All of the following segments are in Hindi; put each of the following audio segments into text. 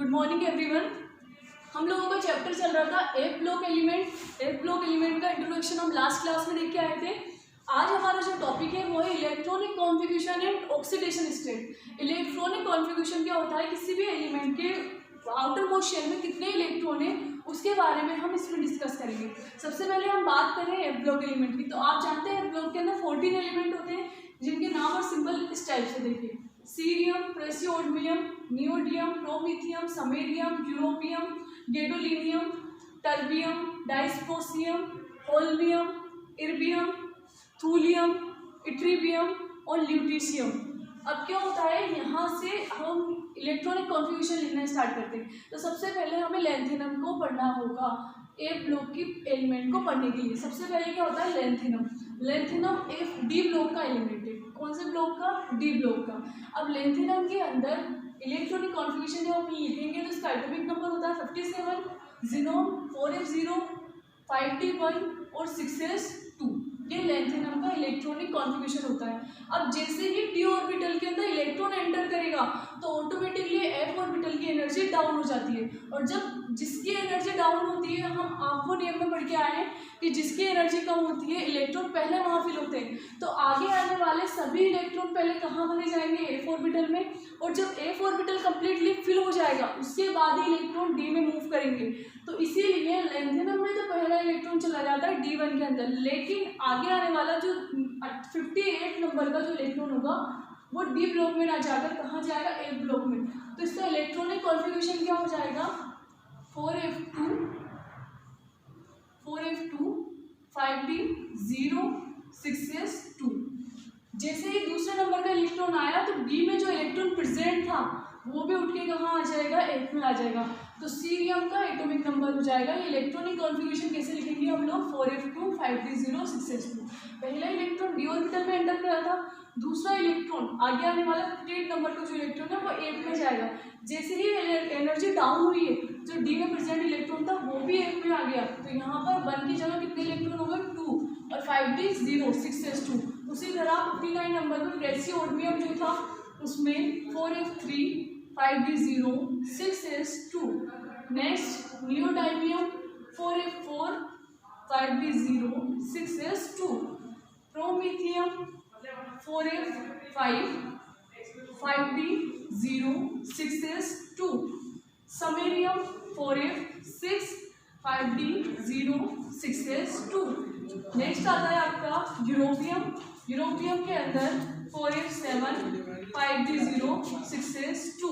Good morning everyone. हम लोगों का चैप्टर चल रहा था F block element. F block element का इंट्रोडक्शन हम लास्ट क्लास में देख के आए थे। आज हमारा जो टॉपिक है वो है electronic configuration and oxidation state. Electronic configuration क्या होता है, किसी भी एलिमेंट के आउटर मोस्ट शेल में कितने इलेक्ट्रॉन है उसके बारे में हम इसमें डिस्कस करेंगे। सबसे पहले हम बात करें एफ ब्लॉक एलिमेंट की, तो आप जानते हैं एफ ब्लॉक के अंदर 14 एलिमेंट होते हैं जिनके नाम और सिंबल इस टाइप से देखिए: cerium, praseodymium, neodymium, promethium, samarium, europium, gadolinium, terbium, dysprosium, holmium, erbium, thulium, ytterbium और ल्यूटीशियम। अब क्या होता है, यहाँ से हम इलेक्ट्रॉनिक कॉन्फ़िगरेशन लिखना स्टार्ट करते हैं। तो सबसे पहले हमें लेंथेनम को पढ़ना होगा। एफ ब्लॉक की एलिमेंट को पढ़ने के लिए सबसे पहले क्या होता है, lanthanum. Lanthanum F D block का एलिमेंट है। कौन से ब्लॉक का? डी ब्लॉक का। अब लेंथेनम के अंदर इलेक्ट्रॉनिक कॉन्फ़िगरेशन जब हम लिखेंगे तो इसका एटॉमिक नंबर होता है 57, ज़ीनोन 4f0, 5d1 और 6s2। ये लेंथेनम का इलेक्ट्रॉनिक कॉन्फ़िगरेशन होता है। अब जैसे ही डी ऑर्बिटल के अंदर इलेक्ट्रॉन एंटर करेगा तो ऑटोमेटिकली एफ ऑर्बिटल की एनर्जी डाउन हो जाती है। और जब जिसकी एनर्जी डाउन होती है, हम आपको नियम में पढ़ के आए हैं कि जिसकी एनर्जी कम होती है इलेक्ट्रॉन पहले वहाँ फिल होते हैं। तो आगे आने वाले सभी इलेक्ट्रॉन पहले कहाँ भरे जाएंगे? एफ ऑर्बिटल में। और जब एफ ऑर्बिटल कंप्लीटली फिल हो जाएगा उसके बाद ही इलेक्ट्रॉन डी में मूव करेंगे। तो इसीलिए लेंथेनम में तो पहला इलेक्ट्रॉन चला जाता है D1 के अंदर, लेकिन आगे आने वाला जो 58 नंबर का जो इलेक्ट्रॉन होगा वो डी ब्लॉक में ना जाकर कहाँ जाएगा? एफ ब्लॉक में। तो इसका इलेक्ट्रॉनिक कॉन्फ़िगरेशन क्या हो जाएगा? 4f2, 5d0, 6s2। जैसे ही दूसरे नंबर का इलेक्ट्रॉन आया तो बी में जो इलेक्ट्रॉन प्रेजेंट था वो भी उठ के कहाँ आ जाएगा? एफ में आ जाएगा। तो सीरियम का एटॉमिक नंबर हो जाएगा। ये इलेक्ट्रॉनिक कॉन्फ़िगरेशन कैसे लिखेंगे हम लोग? 4f2, 5d0, 6s2। पहला इलेक्ट्रॉन डी ऑर्बिटल में एंटर करा था, दूसरा इलेक्ट्रॉन आगे आने वाला 58 नंबर का जो इलेक्ट्रॉन है वो एफ में जाएगा। जैसे ही एनर्जी डाउन हुई है, जो डी में प्रेजेंट इलेक्ट्रॉन था वो भी एफ में आ गया। तो यहाँ पर 1 की जगह कितने इलेक्ट्रॉन हो गए? 2 और 5d0, 6s2। उसी तरह 59 नंबर पर प्रेसियोडमियम जो था उसमें 4f3, 5d0, 6s2। Next neodymium 4f4, 5d0, 6s2। Promethium 4f5, 5d0, 6s2। Samarium 4f6, 5d0, 6s2। Next आता है आपका यूरोपियम। यूरोपियम के अंदर 4f7, 5d0, 6s2।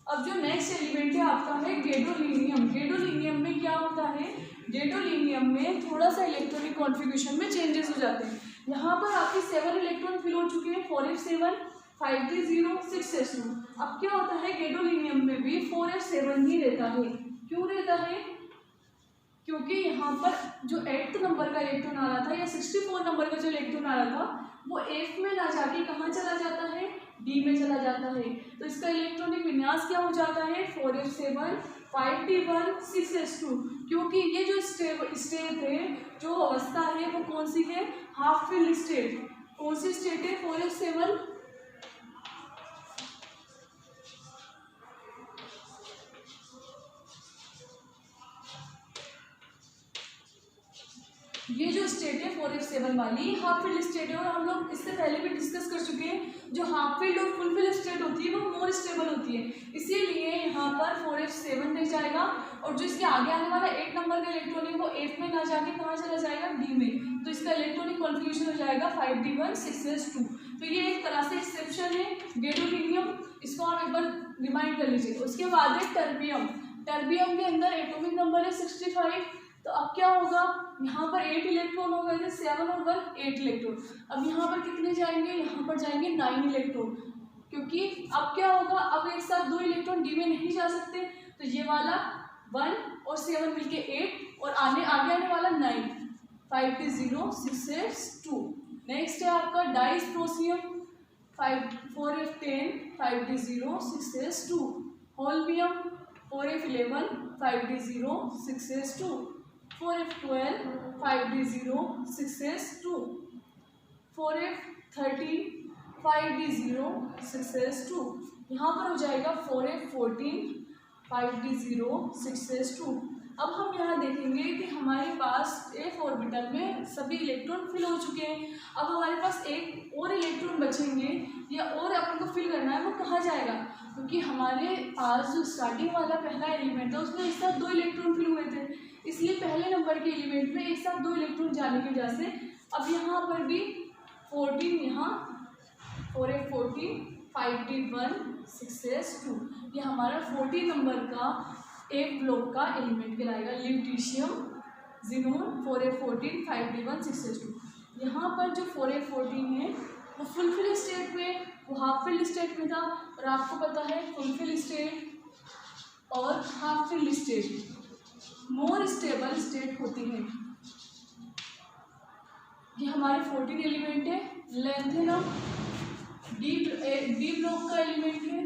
अब जो नेक्स्ट एलिमेंट है आपका है गैडोलिनियम। गैडोलिनियम में क्या होता है? गैडोलिनियम में थोड़ा सा इलेक्ट्रॉनिक कॉन्फ़िगरेशन में चेंजेस हो जाते हैं। यहाँ पर आपके 7 इलेक्ट्रॉन फिल हो चुके हैं, 4f7, 5d0, 6s2। अब क्या होता है, गैडोलिनियम में भी 4f7 ही रहता है। क्यों रहता है? क्योंकि यहाँ पर जो 8th नंबर का इलेक्ट्रॉन आ रहा था या 64 नंबर का जो इलेक्ट्रॉन आ रहा था वो एफ में ना जाके कहाँ चला जाता है? डी में चला जाता है। तो इसका इलेक्ट्रॉनिक विन्यास क्या हो जाता है? 4f7, 5d1, 6s2। क्योंकि ये जो स्टेट है, जो अवस्था है वो कौन सी है? Half fill state. कौन सी स्टेट है? 4f7, ये जो स्टेट है 4f7 वाली हाफ फील्ड स्टेट है। और हम लोग इससे पहले भी डिस्कस कर चुके हैं, जो हाफ फील्ड और फुल फील्ड स्टेट होती है वो मोर स्टेबल होती है। इसीलिए यहाँ पर 4f7 नहीं जाएगा और जो इसके आगे आने वाला 8 नंबर का इलेक्ट्रॉन है वो एफ में ना जाके कहाँ चला जाएगा? डी में। तो इसका इलेक्ट्रॉनिक कॉन्फ़िगरेशन हो जाएगा 5d1, 6s2। तो ये एक तरह से एक्सेप्शन है गैडोलिनियम, इसको आप एक बार रिमाइंड कर लीजिए। उसके बाद है टर्बियम। टर्बियम के अंदर एटॉमिक नंबर है 65। तो अब क्या होगा, यहाँ पर 8 इलेक्ट्रॉन हो गए थे, 7 और 1 8 इलेक्ट्रॉन। अब यहाँ पर कितने जाएंगे? यहाँ पर जाएंगे 9 इलेक्ट्रॉन। क्योंकि अब क्या होगा, अब एक साथ 2 इलेक्ट्रॉन डी में नहीं जा सकते, तो ये वाला 1 और 7 मिलके 8 और आगे आने वाला 9, 5d0, 6s2। नेक्स्ट है आपका डाइस्प्रोसियम 4f10, 5d0, 6s2। Holmium 4f11, 5d0, 6s2। 4f12, 5d0, 6s2। 4f13, 5d0, 6s2। यहाँ पर हो जाएगा 4f14, 5d0 6s2। अब हम यहाँ देखेंगे कि हमारे पास f ऑर्बिटल में सभी इलेक्ट्रॉन फिल हो चुके हैं। अब हमारे पास एक और इलेक्ट्रॉन बचेंगे या और अपन को फिल करना है, वो कहाँ जाएगा? क्योंकि हमारे पास जो स्टार्टिंग वाला पहला एलिमेंट था उसमें एक साथ 2 इलेक्ट्रॉन फिल हुए थे, इसलिए पहले नंबर के एलिमेंट में एक साथ 2 इलेक्ट्रॉन जाने की वजह से अब यहाँ पर भी 14, यहाँ 4f14 5d1 6s2, ये हमारा 14 नंबर का एक ब्लॉक का एलिमेंट कहलाएगा, ल्यूटीशियम जिनोन 4f14 5d1 6s2। यहाँ पर जो 4f14 है वो फुलफिल स्टेट में, वो हाफ फिल स्टेट में था, और आपको पता है फुलफिल स्टेट और half fill state more stable state होती है। ये हमारे 14 एलिमेंट है, लेंथ है ना डी ब्लॉक का एलिमेंट है।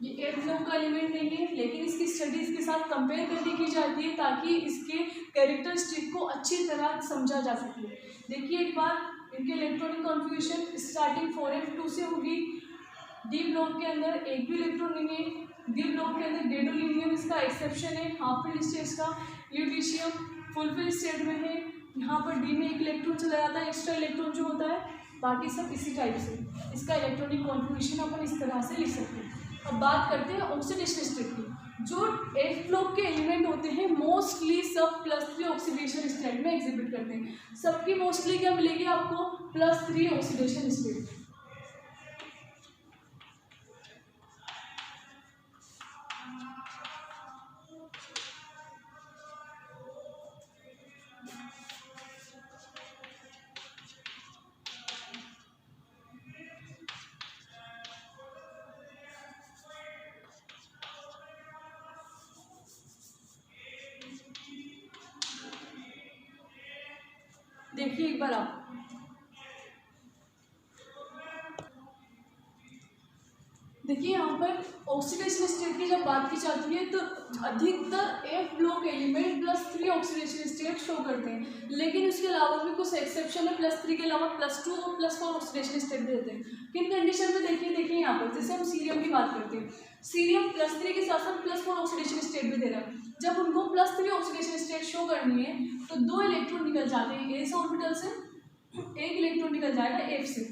ये ए ब्लॉक का एलिमेंट नहीं है, लेकिन इसकी स्टडी इसके साथ कंपेयर करके की जाती है ताकि इसके कैरेक्टरिस्टिक को अच्छी तरह समझा जा सके। देखिए एक बार इनके इलेक्ट्रॉनिक कॉन्फ़िगरेशन स्टार्टिंग 4f2 से होगी। डी ब्लॉक के अंदर एक भी इलेक्ट्रॉन नहीं है, डी ब्लॉक के अंदर गैडोलीनियम इसका एक्सेप्शन है, हाफ फिल स्टेट का, ल्यूटीशियम फुल फिल स्टेट में है। यहाँ पर डी में एक इलेक्ट्रॉन चला जाता है, एक्स्ट्रा इलेक्ट्रॉन जो होता है, बाकी सब इसी टाइप से। इसका इलेक्ट्रॉनिक कॉन्फ़िगरेशन अपन इस तरह से लिख सकते हैं। अब बात करते हैं ऑक्सीडेशन स्टेट की। जो एफ ब्लॉक के एलिमेंट होते हैं मोस्टली सब +3 ऑक्सीडेशन स्टेट में एग्जिबिट करते हैं। सबकी मोस्टली क्या मिलेगी आपको? +3 ऑक्सीडेशन स्टेट। देखिए एक बार आप देखिए यहाँ पर ऑक्सीडेशन स्टेट की जब बात की जाती है तो अधिकतर F block element +3 oxidation state show करते हैं, लेकिन उसके अलावा भी कुछ एक्सेप्शन है, +3 के अलावा +2 और +4 ऑक्सीडेशन स्टेट देते हैं। किन कंडीशन में? देखिए यहाँ पर जैसे हम सीरियम की बात करते हैं, सीरियम +3 के साथ साथ +4 ऑक्सीडेशन स्टेट भी दे रहा है। जब उनको +3 ऑक्सीडेशन स्टेट शो करनी है तो 2 इलेक्ट्रॉन निकल जाते हैं एस ऑर्बिटल से, एक इलेक्ट्रॉन निकल जाएगा एफ से।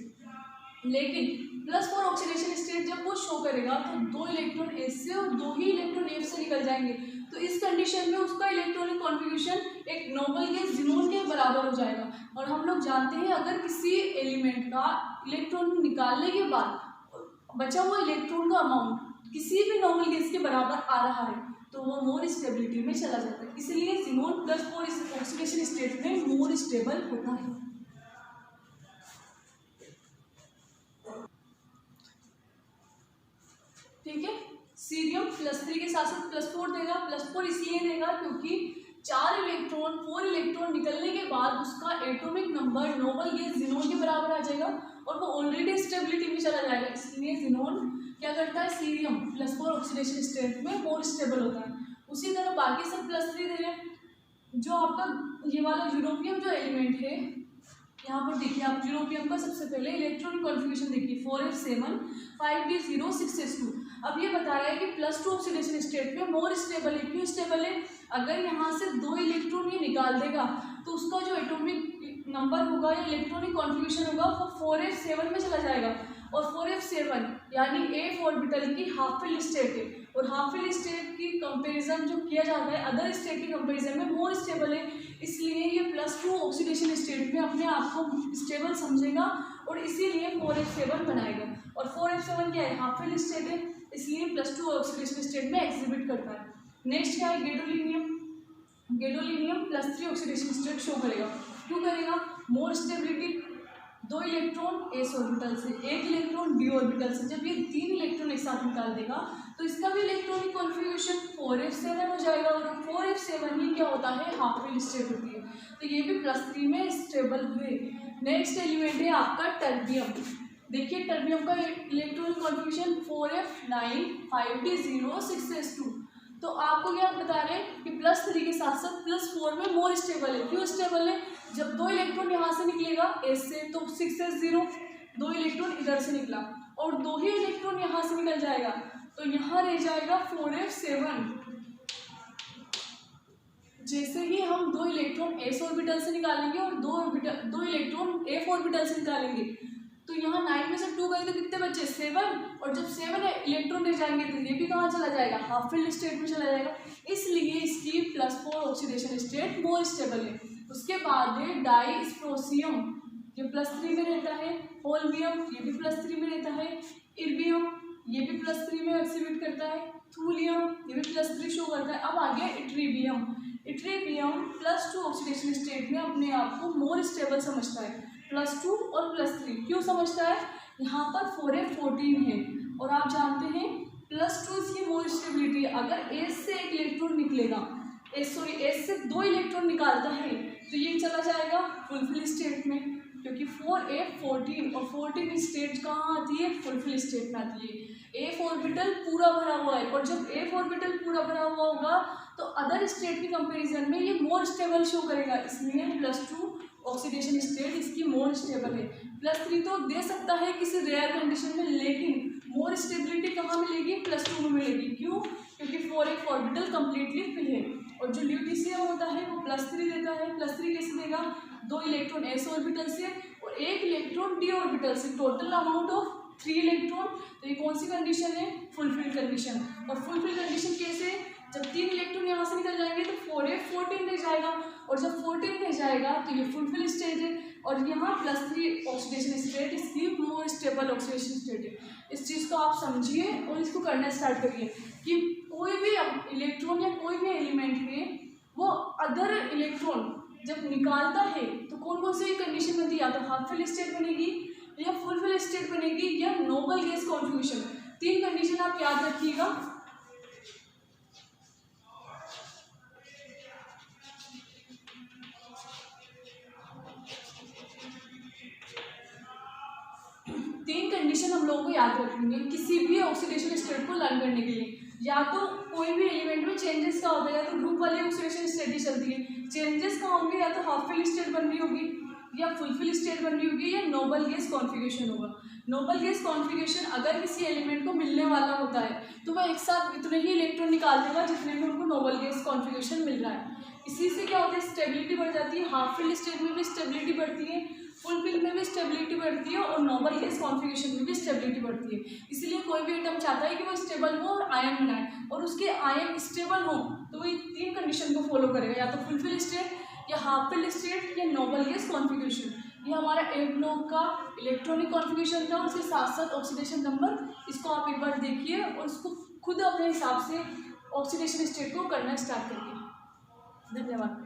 लेकिन +4 ऑक्सीडेशन स्टेट जब वो शो करेगा तो 2 इलेक्ट्रॉन एस से और 2 ही इलेक्ट्रॉन एफ से निकल जाएंगे। तो इस कंडीशन में उसका इलेक्ट्रॉनिक कॉन्फ़िगरेशन एक नोबल गैस जिनोन के बराबर हो जाएगा। और हम लोग जानते हैं अगर किसी एलिमेंट का इलेक्ट्रॉन निकालने के बाद बचा हुआ इलेक्ट्रॉन का अमाउंट किसी भी नॉर्मल गैस के बराबर आ रहा है तो वो मोर स्टेबिलिटी में चला जाता है। इसलिए जिनोन +4 इस ऑक्सीडेशन स्टेट में मोर स्टेबल होता है। ठीक है, सीरियम +3 के साथ साथ +4 देगा। +4 इसलिए देगा क्योंकि 4 इलेक्ट्रॉन 4 इलेक्ट्रॉन निकलने के बाद उसका atomic number noble gas xenon के बराबर आ जाएगा और वो ऑलरेडी स्टेबिलिटी में चला जाएगा। इसलिए जिनोन क्या करता है? सीरियम +4 ऑक्सीडेशन स्टेट में मोर स्टेबल होता है। उसी तरह बाकी सब +3 दे रहे हैं। जो आपका ये वाला यूरोपियम जो एलिमेंट है, यहाँ पर देखिए आप यूरोपियम का सबसे पहले इलेक्ट्रॉनिक कॉन्फ़िगरेशन देखिए 4f7 5d0 6s2। अब ये बता रहा है कि +2 ऑक्सीडेशन स्टेट में मोर स्टेबल है। क्यों स्टेबल है? अगर यहाँ से 2 इलेक्ट्रॉन ये निकाल देगा तो उसका जो एटॉमिक नंबर होगा या इलेक्ट्रॉनिक कॉन्फ़िगरेशन होगा वो 4f7 में चला जाएगा। और 4f7 यानी एफ ऑर्बिटल की हाफ फिल स्टेट है, और हाफ फिल स्टेट की कंपैरिजन जो किया जाता है अदर स्टेट के कंपैरिजन में मोर स्टेबल है। इसलिए ये +2 ऑक्सीडेशन स्टेट में अपने आप को स्टेबल समझेगा और इसीलिए 4f7 बनाएगा। और 4f7 क्या है? हाफ फिल स्टेट है, इसलिए +2 ऑक्सीडेशन स्टेट में एग्जिबिट करता है। नेक्स्ट क्या है? Gadolinium. Gadolinium +3 oxidation state show करेगा। क्यों करेगा? More stability, 2 electron S orbital से, 1 इलेक्ट्रॉन डी ऑर्बिटल से। जब ये 3 इलेक्ट्रॉन एक साथ निकाल देगा तो इसका भी इलेक्ट्रॉनिक कॉन्फ़िगरेशन 4f7 हो जाएगा। और 4f7 ही क्या होता है? हाफ फिल स्टेट होती है। तो ये भी +3 में स्टेबल हुए। नेक्स्ट एलिमेंट है आपका टर्बियम। देखिए टर्बियम का electronic configuration 4f9 5d0 6s2। तो आपको क्या बता रहे हैं कि +3 के साथ साथ +4 में मोर स्टेबल है। क्यों स्टेबल है? जब 2 इलेक्ट्रॉन यहाँ से निकलेगा एस से तो 6s0, 2 इलेक्ट्रॉन इधर से निकला और 2 ही इलेक्ट्रॉन यहाँ से निकल जाएगा, तो यहाँ रह जाएगा 4f7। जैसे ही हम 2 इलेक्ट्रॉन s ऑर्बिटल से निकालेंगे और 2 इलेक्ट्रॉन f ऑर्बिटल से निकालेंगे, तो यहाँ 9 में से 2 गए तो कितने बचे 7, और जब 7 इलेक्ट्रॉन रह जाएंगे तो ये भी कहाँ चला जाएगा, हाफ फिल्ड स्टेट में चला जाएगा। इसलिए इसकी +4 ऑक्सीडेशन स्टेट मोर स्टेबल है। उसके बाद है डाइस्प्रोसियम, ये +3 में रहता है, होल्वियम ये भी +3 में रहता है, इर्बियम ये भी +3 में एक्सिबिट करता है, थूलियम ये भी +3 शो करता है। अब आ गया इट्रीबियम। इट्रीबियम +2 ऑक्सीडेशन स्टेट में अपने आप को मोर स्टेबल समझता है, +2 और +3 क्यों समझता है, यहाँ पर 4f14 है और आप जानते हैं +2 इसकी मोर स्टेबिलिटी है। अगर एस से एक इलेक्ट्रॉन निकलेगा, एस से 2 इलेक्ट्रॉन निकालता है तो ये चला जाएगा फुलफिल स्टेट में, क्योंकि 4f14 और 14 स्टेट कहाँ आती है, फुलफिल स्टेट में आती है। एफ ऑर्बिटल पूरा भरा हुआ है, और जब एफ ऑर्बिटल पूरा भरा हुआ होगा तो अदर स्टेट के कंपैरिजन में ये मोर स्टेबल शो करेगा, इसलिए +2 ऑक्सीडेशन स्टेट इसकी मोर स्टेबल है। +3 तो दे सकता है किसी रेयर कंडीशन में, लेकिन मोर स्टेबिलिटी कहाँ मिलेगी, +2 में मिलेगी। क्यों, क्योंकि 4f ऑर्बिटल कंप्लीटली फिल है, और जो ल्यूटीशियम होता है वो +3 देता है। +3 कैसे देगा, 2 इलेक्ट्रॉन s ऑर्बिटल से और 1 इलेक्ट्रॉन d ऑर्बिटल से, टोटल अमाउंट ऑफ 3 इलेक्ट्रॉन। तो ये कौन सी कंडीशन है, फुलफिल कंडीशन। और फुलफिल कंडीशन कैसे, जब 3 इलेक्ट्रॉन यहाँ से निकल जाएंगे तो 4f14 रह जाएगा, और जब 14 रह जाएगा तो ये फुलफिल स्टेट है, और यहाँ +3 ऑक्सीडेशन स्टेट इसकी मोर स्टेबल ऑक्सीडेशन स्टेट है। इस चीज़ को आप समझिए और इसको करना स्टार्ट करिए कि कोई भी इलेक्ट्रॉन या कोई भी एलिमेंट में वो अदर इलेक्ट्रॉन जब निकालता है तो कौन कौन सी कंडीशन बनती है, या तो हाफ फिल स्टेट बनेगी या फुलफिल स्टेट बनेगी या नोबल गैस कॉन्फिगरेशन। 3 कंडीशन आप याद रखिएगा। तीन कंडीशन हम लोगों को याद रखनी है किसी भी ऑक्सीडेशन स्टेट को लर्न करने के लिए। या तो कोई भी एलिमेंट में चेंजेस का होता है, या तो ग्रुप वाली ऑक्सीडेशन स्टेट ही चलती है, चेंजेस का होंगे या तो हाफ फिल स्टेट बन रही होगी या फुलफिल स्टेट बन रही होगी या नोबल गैस कॉन्फिगरेशन होगा। नोबल गैस कॉन्फिगरेशन अगर किसी एलिमेंट को मिलने वाला होता है तो वह एक साथ इतने ही इलेक्ट्रॉन निकाल देगा जितने में उनको नोबल गैस कॉन्फिगरेशन मिल रहा है। इसी से क्या होता है, स्टेबिलिटी बढ़ जाती है, हाफ फिल स्टेट में भी स्टेबिलिटी बढ़ती है, फुलफिल में भी स्टेबिलिटी बढ़ती है और नोबल गैस कॉन्फिगरेशन में भी स्टेबिलिटी बढ़ती है। इसलिए कोई भी एटम चाहता है कि वो स्टेबल हो और आयन बनाए, और उसके आयन स्टेबल हो तो वो 3 कंडीशन को फॉलो करेगा, या तो फुलफिल स्टेट या हाफ फिल स्टेट या नोबल गैस कॉन्फिगरेशन। ये हमारा A ब्लॉक का इलेक्ट्रॉनिक कॉन्फिगरेशन था, उसके साथ साथ ऑक्सीडेशन नंबर। इसको आप एक बार देखिए और इसको खुद अपने हिसाब से ऑक्सीडेशन स्टेट को करना स्टार्ट करिए। धन्यवाद।